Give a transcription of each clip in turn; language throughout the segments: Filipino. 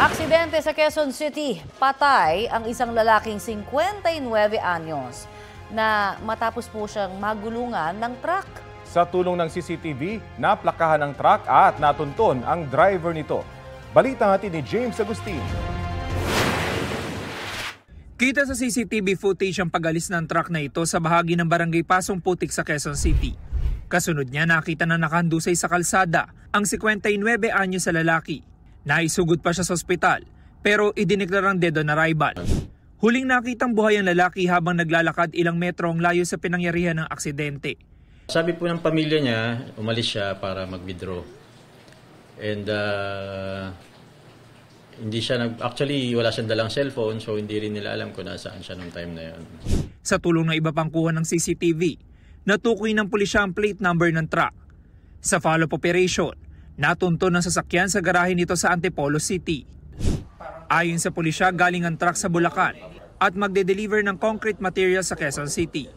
Aksidente sa Quezon City. Patay ang isang lalaking 59 anyos na matapos po siyang magulungan ng truck. Sa tulong ng CCTV, naplakahan ang truck at natunton ang driver nito. Balita natin ni James Agustin. Kita sa CCTV footage ang pag-alis ng truck na ito sa bahagi ng Barangay Pasong Putik sa Quezon City. Kasunod niya nakita na nakahandusay sa kalsada ang 59 anyos sa lalaki. Naisugod pa siya sa ospital pero idineklarang dead on arrival. Huling nakitang buhay ang lalaki habang naglalakad ilang metro ang layo sa pinangyarihan ng aksidente. Sabi po ng pamilya niya, umalis siya para mag-withdraw. And hindi siya actually wala siyang dalang cellphone, so hindi rin nila alam kung nasaan siya nung time na yun. Sa tulong ng iba pang kuha ng CCTV, natukoy ng pulisya ang plate number ng truck. Sa follow-up operation, natunto ng sasakyan sa garahe nito sa Antipolo City. Ayon sa pulisya, galing ang truck sa Bulacan at magde-deliver ng concrete material sa Quezon City.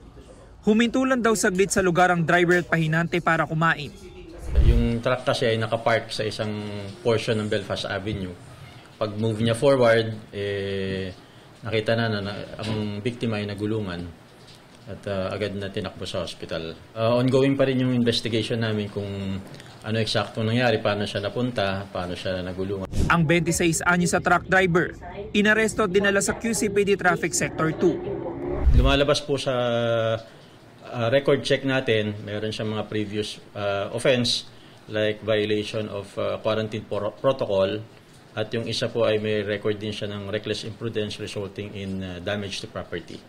Humintulan daw saglit sa lugar ang driver at pahinante para kumain. Yung truck kasi ay nakapark sa isang portion ng Belfast Avenue. Pag move niya forward, nakita na ang biktima ay nagulungan at agad na tinakbo sa hospital. Ongoing pa rin yung investigation namin kung ano eksakto nangyari, paano siya napunta, paano siya nagulungan. Ang 26 anyos sa truck driver, inaresto at dinala sa QCPD Traffic Sector 2. Lumalabas po sa record check natin, meron siyang mga previous offense like violation of quarantine protocol at yung isa po ay may record din siya ng reckless imprudence resulting in damage to property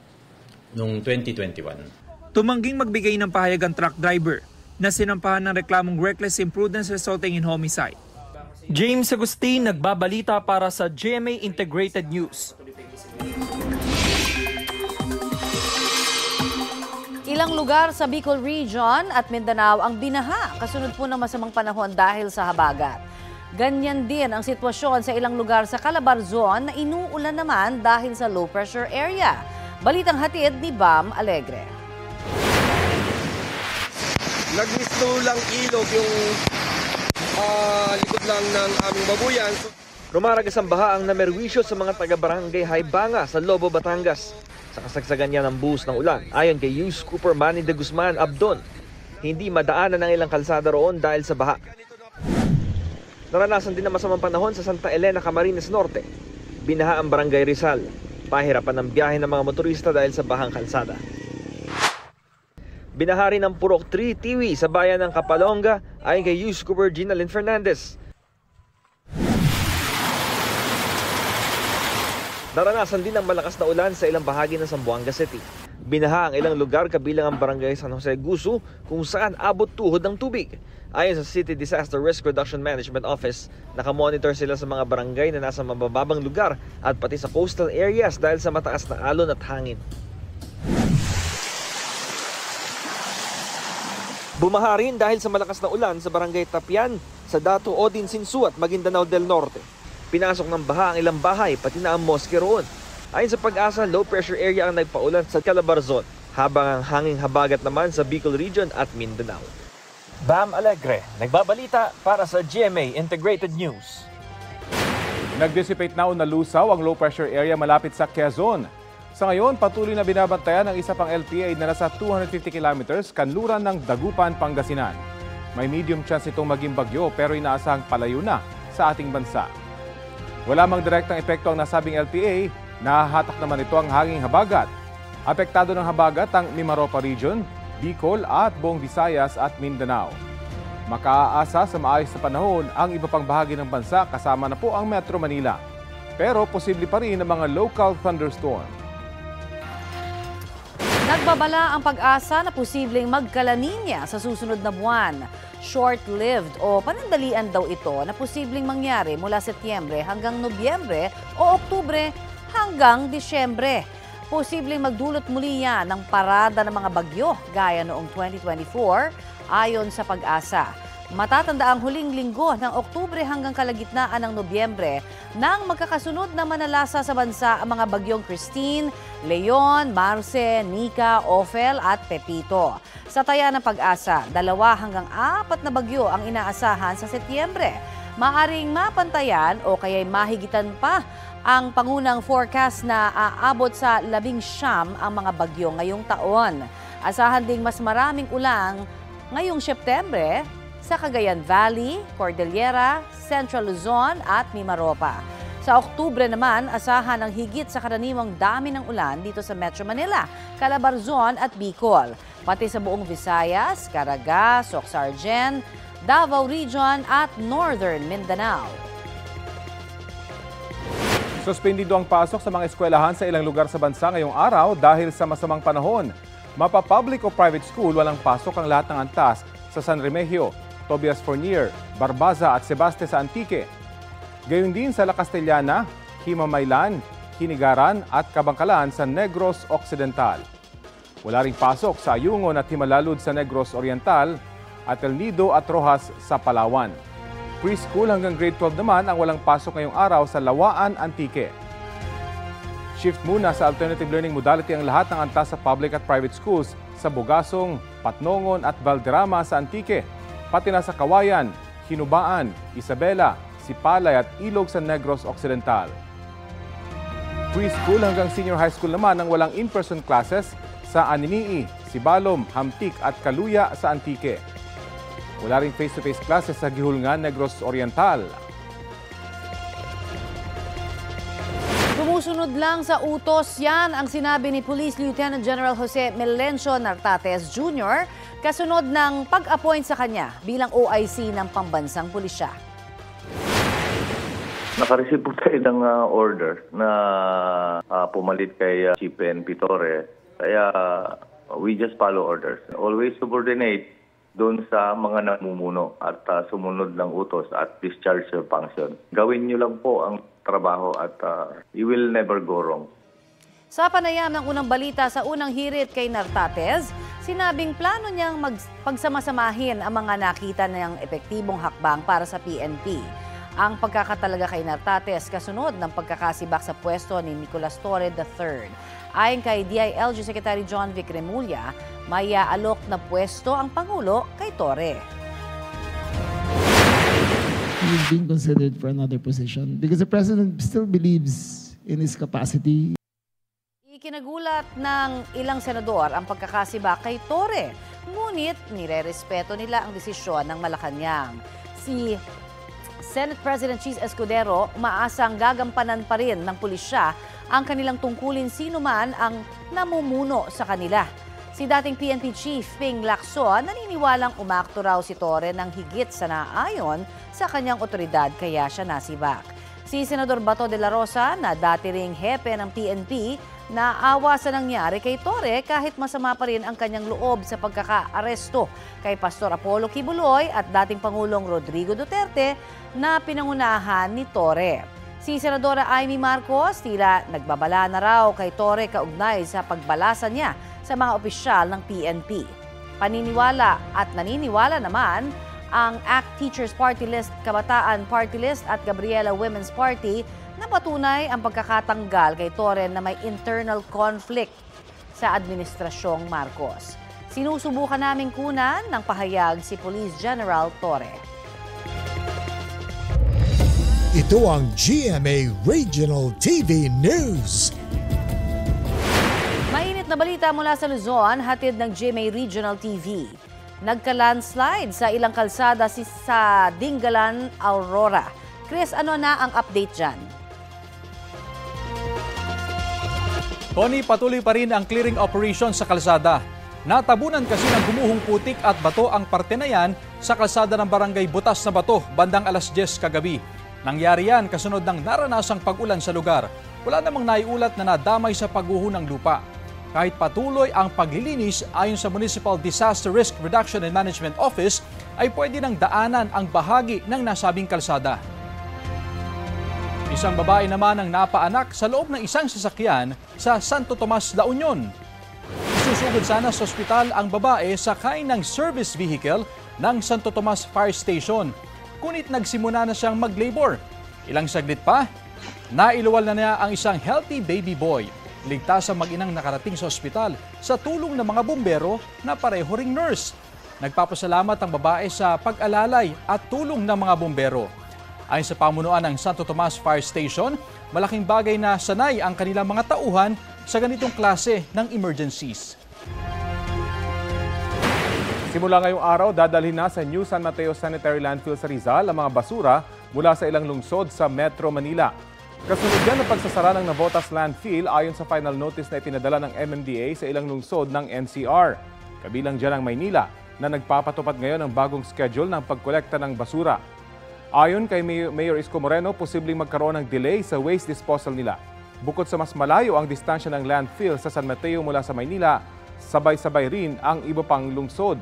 noong 2021. Tumangging magbigay ng pahayag ang truck driver na sinampahan ng reklamong reckless imprudence resulting in homicide. James Agustin, nagbabalita para sa GMA Integrated News. Ilang lugar sa Bicol Region at Mindanao ang binaha kasunod po ng masamang panahon dahil sa habagat. Ganyan din ang sitwasyon sa ilang lugar sa Calabarzon na inuulan naman dahil sa low pressure area. Balitang hatid ni Bam Alegre. Nagmistulang ilog yung likod lang ng aming babuyan. Rumaragas ang baha ang namerwisyo sa mga taga-barangay Haibanga sa Lobo, Batangas. Sa kasagsagan niya ng buhos ng ulan, ayon kay Yus Cooper Manny de Guzman Abdon, hindi madaanan ang ilang kalsada roon dahil sa baha. Naranasan din ang masamang panahon sa Santa Elena, Camarines Norte. Binaha ang barangay Rizal. Pahirapan ang biyahe ng mga motorista dahil sa bahang kalsada. Binahari ng Purok 3 Tiwi sa bayan ng Kapalonga ayon kay Yus Cooper Ginalyn Fernandez. Naranasan din ang malakas na ulan sa ilang bahagi ng Zamboanga City. Binaha ang ilang lugar kabilang ang barangay San Jose Gusu kung saan abot tuhod ng tubig. Ayon sa City Disaster Risk Reduction Management Office, nakamonitor sila sa mga barangay na nasa mabababang lugar at pati sa coastal areas dahil sa mataas na alon at hangin. Bumaha rin dahil sa malakas na ulan sa barangay Tapian, sa Dato Odin Sinsu at Maguindanao del Norte. Pinasok ng baha ang ilang bahay pati na ang moske roon. Ayon sa Pag-asa, low pressure area ang nagpaulan sa Calabarzon, habang ang hanging habagat naman sa Bicol Region at Mindanao. Bam Alegre, nagbabalita para sa GMA Integrated News. Nag-dissipate na o nalusaw ang low pressure area malapit sa Quezon. Sa ngayon, patuloy na binabantayan ang isa pang LPA na nasa 250 kilometers kanluran ng Dagupan, Pangasinan. May medium chance itong maging bagyo pero inaasahang palayo na sa ating bansa. Wala mang direktang epekto ang nasabing LPA, nahahatak naman ito ang hanging habagat. Apektado ng habagat ang Mimaropa Region, Bicol at buong Visayas at Mindanao. Makaaasa sa maayos na panahon ang iba pang bahagi ng bansa kasama na po ang Metro Manila. Pero posible pa rin ang mga local thunderstorm. Nagbabala ang Pag-asa na posibleng magkalaninya sa susunod na buwan. Short-lived o panandalian daw ito na posibleng mangyari mula Setyembre hanggang Nobyembre o Oktubre hanggang Disyembre. Posibleng magdulot muli yan ng parada ng mga bagyo gaya noong 2024 ayon sa Pag-asa. Matatanda ang huling linggo ng Oktubre hanggang kalagitnaan ng Nobyembre nang magkakasunod na manalasa sa bansa ang mga bagyong Christine, Leon, Marce, Nika, Ophel at Pepito. Sa taya ng Pag-asa, 2 hanggang 4 na bagyo ang inaasahan sa Setyembre. maaring mapantayan o kaya'y mahigitan pa ang pangunang forecast na aabot sa 19 ang mga bagyo ngayong taon. Asahan ding mas maraming ulang ngayong Setyembre sa Cagayan Valley, Cordillera, Central Luzon at Mimaropa. Sa Oktubre naman, asahan ang higit sa karaniwang dami ng ulan dito sa Metro Manila, Calabarzon at Bicol, pati sa buong Visayas, Caraga, Soc-Sargen, Davao Region at Northern Mindanao. Suspendido ang pasok sa mga eskwelahan sa ilang lugar sa bansa ngayong araw dahil sa masamang panahon. Mapa-public o private school, walang pasok ang lahat ng antas sa San Remigio, Tobias Fournier, Barbaza at Sebaste sa Antique. Gayon din sa La Castellana, Himamaylan, Hinigaran at Kabangkalan sa Negros Occidental. Wala ring pasok sa Ayungon at Himalalud sa Negros Oriental at El Nido at Rojas sa Palawan. Preschool hanggang grade 12 naman ang walang pasok ngayong araw sa Lawaan, Antique. Shift muna sa alternative learning modality ang lahat ng antas sa public at private schools sa Bugasong, Patnongon at Valderrama sa Antique, pati na sa Kawayan, Hinubaan, Isabela, Sipalay at Ilog sa Negros Occidental. Preschool hanggang senior high school naman ang walang in-person classes sa Aninii, Sibalom, Hamtik at Kaluya sa Antique. Wala ring face-to-face classes sa Gihulngan, Negros Oriental. Sumusunod lang sa utos yan ang sinabi ni Police Lieutenant General Jose Melencio Nartates Jr. kasunod ng pag-appoint sa kanya bilang OIC ng Pambansang Pulisya. Nakareceive po tayo ng order na pumalit kay Chief PNP Torre. Kaya we just follow orders. Always subordinate doon sa mga namumuno at sumunod ng utos at discharge your function. Gawin niyo lang po ang trabaho at you will never go wrong. Sa panayam ng unang balita sa unang hirit kay Nartates, sinabing plano niyang pagsamasamahin ang mga nakita niyang epektibong hakbang para sa PNP. Ang pagkakatalaga kay Nartates kasunod ng pagkakasibak sa pwesto ni Nicolas Torre III. Ayon kay DILG Secretary John Vic Remulla, may aalok na pwesto ang Pangulo kay Torre. He's being considered for another position because the President still believes in his capacity. Ikinagulat ng ilang senador ang pagkakasibak kay Torre, ngunit nirerespeto nila ang desisyon ng Malacanang. Si Senate President Chis Escudero umaasang gagampanan pa rin ng pulisya ang kanilang tungkulin sino man ang namumuno sa kanila. Si dating PNP Chief Ping Lacson naniniwalang umakto raw si Torre ng higit sa naayon sa kanyang otoridad kaya siya nasibak. Si Senador Bato de la Rosa na dati ring hepe ng PNP naawa sa nangyari kay Torre kahit masama pa rin ang kanyang loob sa pagkaka-aresto kay Pastor Apollo Kibuloy at dating Pangulong Rodrigo Duterte na pinangunahan ni Torre. Si Senadora Amy Marcos tila nagbabala na raw kay Torre kaugnay sa pagbalasa niya sa mga opisyal ng PNP. Paniniwala at naniniwala naman ang ACT Teachers Party List, Kabataan Party List at Gabriela Women's Party na patunay ang pagkakatanggal kay Torre na may internal conflict sa Administrasyong Marcos. Sinusubukan naming kunan ng pahayag si Police General Torre. Ito ang GMA Regional TV News. Mainit na balita mula sa Luzon, hatid ng GMA Regional TV. Nagka-landslide sa ilang kalsada sa Dingalan, Aurora. Chris, ano na ang update dyan? Tony, patuloy pa rin ang clearing operation sa kalsada. Natabunan kasi ng gumuhong putik at bato ang parte na yan sa kalsada ng Barangay Butas na Bato bandang alas 10 kagabi. Nangyari yan kasunod ng naranasang pag-ulan sa lugar. Wala namang naiulat na nadamay sa pagguho ng lupa. Kahit patuloy ang paglilinis ayon sa Municipal Disaster Risk Reduction and Management Office, ay pwede nang daanan ang bahagi ng nasabing kalsada. Isang babae naman ang napaanak sa loob ng isang sasakyan sa Santo Tomas, La Union. Isusugod sana sa ospital ang babae sakay ng service vehicle ng Santo Tomas Fire Station. Kunit nagsimula na siyang mag-labor. Ilang saglit pa, nailuwal na niya ang isang healthy baby boy. Ligtas ang mag-inang nakarating sa ospital sa tulong ng mga bumbero na pareho ring nurse. Nagpapasalamat ang babae sa pag-alalay at tulong ng mga bumbero. Ayon sa pamunuan ng Santo Tomas Fire Station, malaking bagay na sanay ang kanilang mga tauhan sa ganitong klase ng emergencies. Simula ngayong araw, dadalhin na sa New San Mateo Sanitary Landfill sa Rizal ang mga basura mula sa ilang lungsod sa Metro Manila. Kasunod yan ang pagsasara ng Navotas Landfill ayon sa final notice na ipinadala ng MMDA sa ilang lungsod ng NCR. Kabilang dyan ang Maynila na nagpapatupad ngayon ng bagong schedule ng pagkolekta ng basura. Ayon kay Mayor Isko Moreno, posibleng magkaroon ng delay sa waste disposal nila. Bukod sa mas malayo ang distansya ng landfill sa San Mateo mula sa Maynila, sabay-sabay rin ang iba pang lungsod.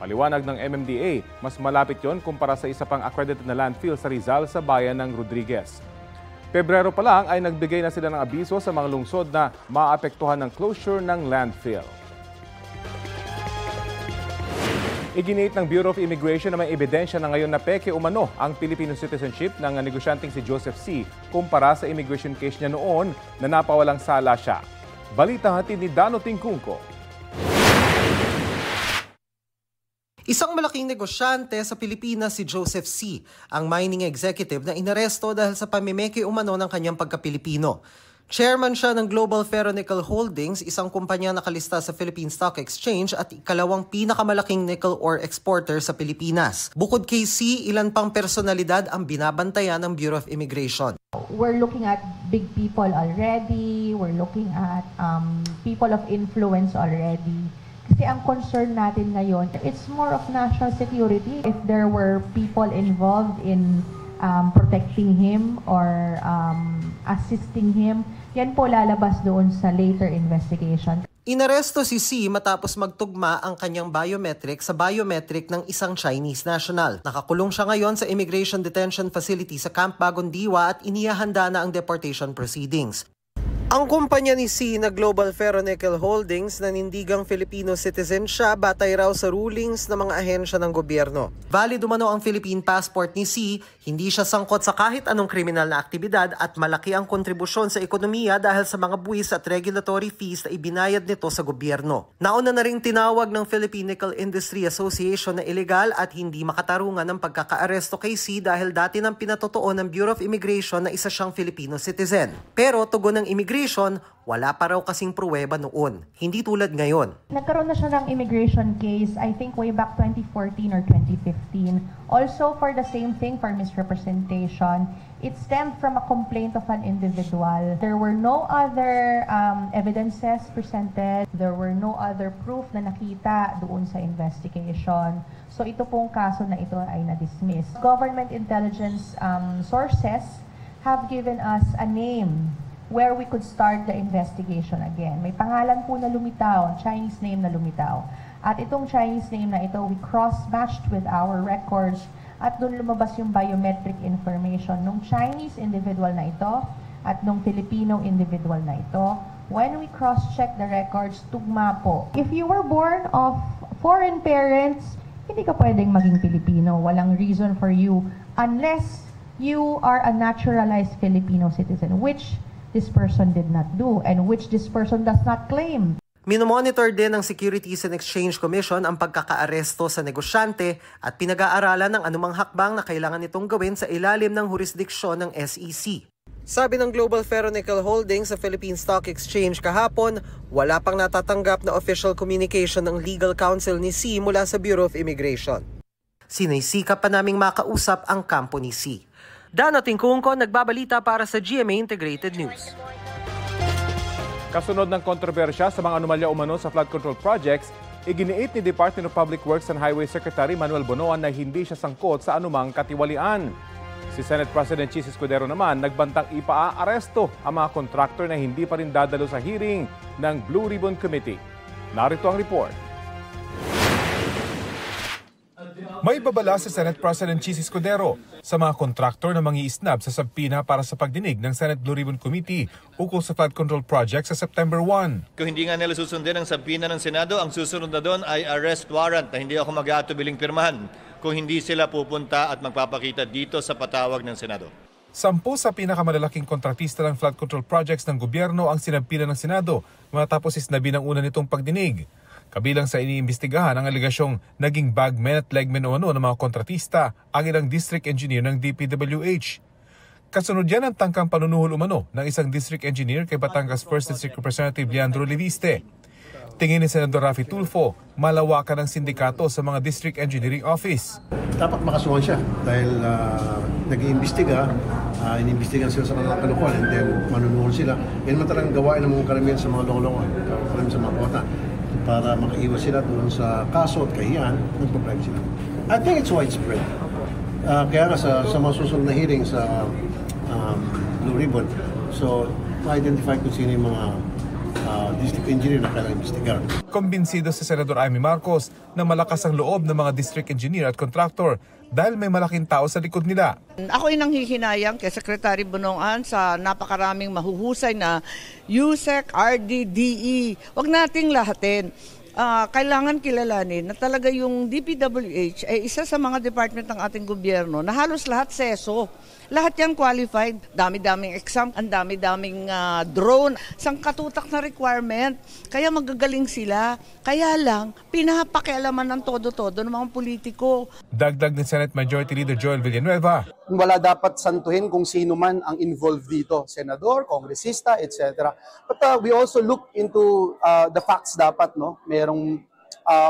Paliwanag ng MMDA, mas malapit yon kumpara sa isa pang accredited na landfill sa Rizal sa bayan ng Rodriguez. Pebrero pa lang ay nagbigay na sila ng abiso sa mga lungsod na maapektuhan ng closure ng landfill. Iginiit ng Bureau of Immigration na may ebidensya na ngayon na peke umano ang Filipino citizenship ng negosyanteng si Joseph C. kumpara sa immigration case niya noon na napawalang sala siya. Balita hatid ni Dano Tingkungko. Isang malaking negosyante sa Pilipinas si Joseph C., ang mining executive na inaresto dahil sa pamimeke umano ng kanyang pagka-Pilipino. Chairman siya ng Global Ferronickel Holdings, isang kumpanya na nakalista sa Philippine Stock Exchange at ikalawang pinakamalaking nickel ore exporter sa Pilipinas. Bukod kay C., ilan pang personalidad ang binabantayan ng Bureau of Immigration. We're looking at big people already. We're looking at people of influence already. Kasi ang concern natin ngayon, it's more of national security. If there were people involved in protecting him or assisting him, yan po lalabas doon sa later investigation. Inaresto si C matapos magtugma ang kanyang biometric sa biometric ng isang Chinese national. Nakakulong siya ngayon sa Immigration Detention Facility sa Camp Bagong Diwa at inihahanda na ang deportation proceedings. Ang kumpanya ni C na Global Ferronickel Holdings na nindigang Filipino citizen siya batay raw sa rulings ng mga ahensya ng gobyerno. Valid umano ang Philippine passport ni C, hindi siya sangkot sa kahit anong kriminal na aktibidad at malaki ang kontribusyon sa ekonomiya dahil sa mga buwis at regulatory fees na ibinayad nito sa gobyerno. Nauna na ring tinawag ng Philippine Nickel Industry Association na illegal at hindi makatarungan ng pagkakaaresto kay C dahil dati nang pinatotoo ng Bureau of Immigration na isa siyang Filipino citizen. Pero tugon ng immigration, wala pa raw kasing pruweba noon. Hindi tulad ngayon. Nagkaroon na siya ng immigration case, I think way back 2014 or 2015. Also for the same thing, for misrepresentation. It stemmed from a complaint of an individual. There were no other evidences presented. There were no other proof na nakita doon sa investigation. So ito pong kaso na ito ay na-dismiss. Government intelligence sources have given us a name where we could start the investigation again. May pangalan po na lumitaw, Chinese name na lumitaw. At itong Chinese name na ito, we cross-matched with our records at doon lumabas yung biometric information ng Chinese individual na ito at ng Filipino individual na ito. When we cross-check the records, tugma po. If you were born of foreign parents, hindi ka pwedeng maging Pilipino. Walang reason for you unless you are a naturalized Filipino citizen, which this person did not do and which this person does not claim. Minomonitor din ng Securities and Exchange Commission ang pagkakaaresto sa negosyante at pinag-aaralan ng anumang hakbang na kailangan itong gawin sa ilalim ng jurisdiksyon ng SEC. Sabi ng Global Ferronickel Holdings sa Philippine Stock Exchange kahapon, wala pang natatanggap na official communication ng legal counsel ni C mula sa Bureau of Immigration. Sinaysikap pa naming makausap ang kampo ni C. Dano Tingkungko, nagbabalita para sa GMA Integrated News. Kasunod ng kontrobersya sa mga anomalya umano sa flood control projects, iginiit ni Department of Public Works and Highway Secretary Manuel Bonoan na hindi siya sangkot sa anumang katiwalian. Si Senate President Chis Escudero naman nagbantang ipaaresto ang mga contractor na hindi pa rin dadalo sa hearing ng Blue Ribbon Committee. Narito ang report. May babala si Senate President Chis Escudero sa mga kontraktor na mangi-isnab sa sabpina para sa pagdinig ng Senate Blue Ribbon Committee ukol sa flood control project sa September 1. Kung hindi nga nila susundin ang sabpina ng Senado, ang susunod na doon ay arrest warrant na hindi ako mag-aatubiling pirmahan kung hindi sila pupunta at magpapakita dito sa patawag ng Senado. 10 sa pinakamalalaking kontratista ng flood control projects ng gobyerno ang sinabpina ng Senado matapos isnabi ng una nitong pagdinig. Kabilang sa iniimbestigahan ang aligasyong naging bagmen at legmen umano ng mga kontratista ang ilang district engineer ng DPWH. Kasunod yan ang tangkang panunuhol umano ng isang district engineer kay Batangas 1st District Representative Leandro Leviste. Tingin ni Senador Raffy Tulfo, malawakan ang sindikato sa mga district engineering office. Dapat makasuhan siya dahil nag-iimbestiga, inimbestigan sila sa mga kalokohan and then manunuhol sila. Yan naman talagang gawain ng mga karamihan sa mga loko-loko, karamihan sa mga kota. Para makaiwas sila doon sa kaso at kahiyan, nagpa-prime sila. I think it's widespread. Kaya nga sa mga susunod na hearing sa Blue Ribbon, so ma-identify kung sino yung mga district engineer na kailangan imbestigahan. Kumbinsido si Senador Amy Marcos na malakas ang loob ng mga district engineer at contractor dahil may malaking tao sa likod nila. Ako ay nanghihinayang kay Secretary Bonongan sa napakaraming mahuhusay na USEC, RD, DE. Huwag nating lahatin. Kailangan kilalanin na talaga yung DPWH ay isa sa mga department ng ating gobyerno na halos lahat seso. Lahat yan qualified. Dami-daming exam, ang dami-daming drone, sangkatutak na requirement. Kaya magagaling sila. Kaya lang, pinapakialaman ng todo-todo ng mga politiko. Dagdag ni Senate Majority Leader Joel Villanueva. Wala dapat santuhin kung sino man ang involved dito. Senador, kongresista, etc. But we also look into the facts dapat. No? Merong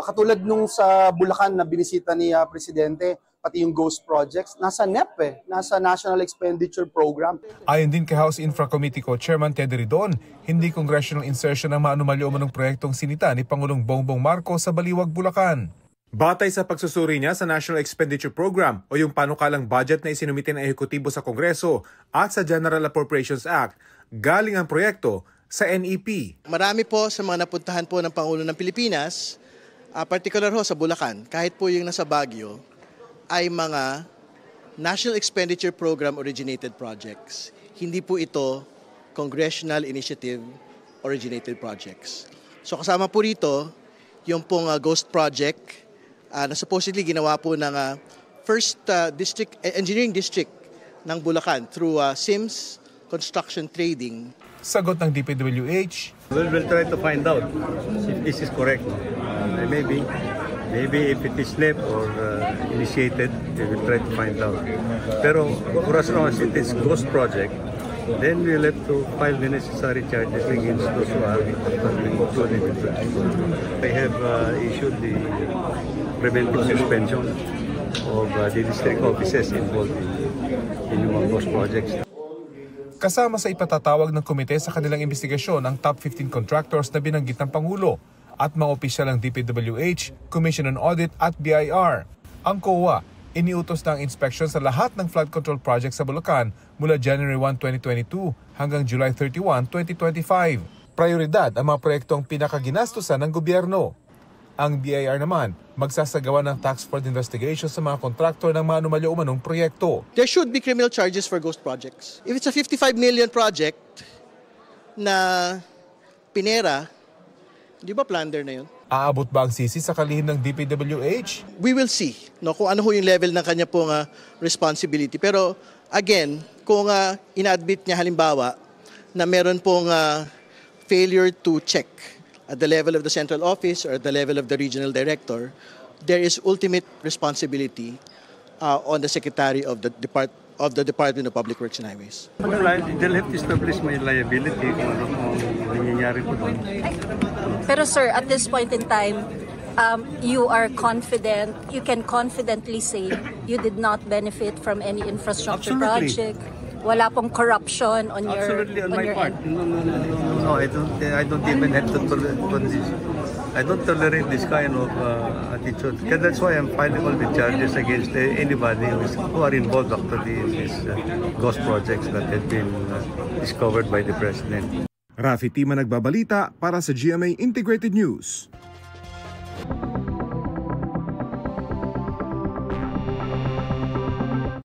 katulad nung sa Bulacan na binisita ni Presidente, pati yung ghost projects, nasa NEP nasa National Expenditure Program. Ayon din kay House Infra Committee Co-Chairman Teddy Ridon, hindi congressional insertion ang maanumalyo umanong proyektong sinita ni Pangulong Bongbong Marcos sa Baliwag, Bulacan. Batay sa pagsusuri niya sa National Expenditure Program o yung panukalang budget na isinumite ng ehekutibo sa Kongreso at sa General Appropriations Act, galing ang proyekto sa NEP. Marami po sa mga napuntahan po ng Pangulo ng Pilipinas, particular ho sa Bulacan, kahit po yung nasa Baguio, ay mga National Expenditure Program originated projects. Hindi po ito Congressional Initiative originated projects. So kasama po rito yung pong Ghost Project na supposedly ginawa po ng First Engineering District ng Bulacan through Sims Construction Trading. Sagot ng DPWH. We'll try to find out if this is correct. Maybe if it is left or initiated, we will try to find out. Pero for as long as it is ghost project, then we'll have to file the necessary charges against those who are included in it. They have issued the preventive suspension of the district offices involved in mga ghost projects. Kasama sa ipatatawag ng komite sa kanilang investigasyon ang top 15 contractors na binanggit ng Pangulo at mga opisyal ng DPWH, Commission on Audit at BIR. Ang COA, iniutos na ang inspection sa lahat ng flood control projects sa Bulacan mula January 1, 2022 hanggang July 31, 2025. Prioridad ang mga proyektong pinakaginastusan ng gobyerno. Ang BIR naman, magsasagawa ng tax fraud investigation sa mga kontraktor ng maanumalyo umanong proyekto. There should be criminal charges for ghost projects. If it's a 55 million project na pinera, di ba plunder na yun? Aabot ba ang sisi sa kalihim ng DPWH? We will see kung ano ho yung level ng kanya pong responsibility. Pero again, kung ina-admit niya halimbawa na meron pong failure to check at the level of the central office or at the level of the regional director, there is ultimate responsibility on the Secretary of the Department of Public Works and Highways. Well, they'll have to establish my liability kung ano nangyayari po doon. Pero sir, at this point in time, you are confident, you can confidently say you did not benefit from any infrastructure project. Wala pong corruption on your Absolutely, on my part. No, I don't even have to tolerate this. I don't tolerate this kind of attitude. That's why I'm filing all the charges against anybody who are involved after these ghost projects that have been discovered by the President. Raffy Tima nagbabalita para sa GMA Integrated News.